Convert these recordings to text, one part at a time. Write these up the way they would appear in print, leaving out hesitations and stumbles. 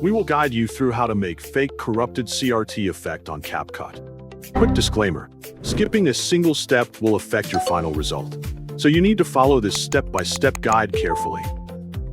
We will guide you through how to make fake corrupted CRT effect on CapCut. Quick disclaimer, skipping a single step will affect your final result, so you need to follow this step-by-step guide carefully.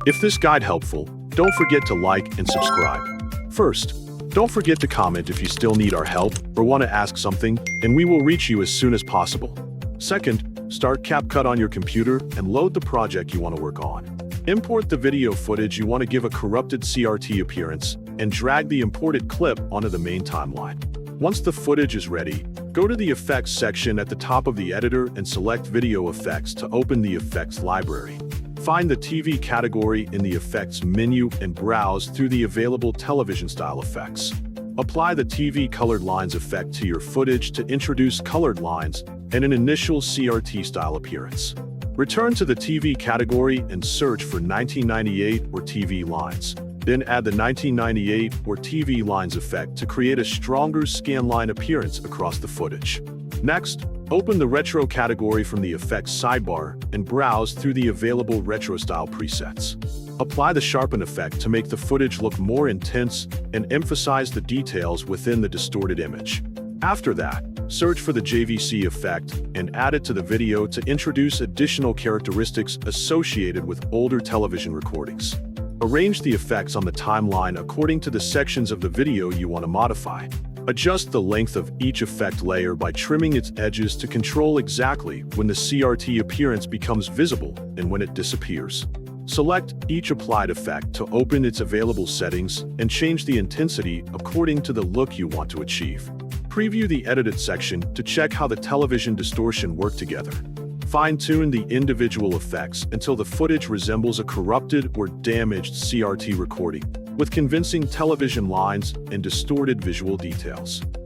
If this guide helpful, don't forget to like and subscribe. First, don't forget to comment if you still need our help or want to ask something, and we will reach you as soon as possible. Second, start CapCut on your computer and load the project you want to work on. Import the video footage you want to give a corrupted CRT appearance and drag the imported clip onto the main timeline. Once the footage is ready, go to the Effects section at the top of the editor and select Video Effects to open the Effects library. Find the TV category in the Effects menu and browse through the available television-style effects. Apply the TV colored lines effect to your footage to introduce colored lines and an initial CRT-style appearance. Return to the TV category and search for 1998 or TV lines. Then add the 1998 or TV lines effect to create a stronger scanline appearance across the footage. Next, open the Retro category from the Effects sidebar and browse through the available retro-style presets. Apply the Sharpen effect to make the footage look more intense and emphasize the details within the distorted image. After that, search for the JVC effect and add it to the video to introduce additional characteristics associated with older television recordings. Arrange the effects on the timeline according to the sections of the video you want to modify. Adjust the length of each effect layer by trimming its edges to control exactly when the CRT appearance becomes visible and when it disappears. Select each applied effect to open its available settings and change the intensity according to the look you want to achieve. Preview the Edited section to check how the television distortion work together. Fine-tune the individual effects until the footage resembles a corrupted or damaged CRT recording, with convincing television lines and distorted visual details.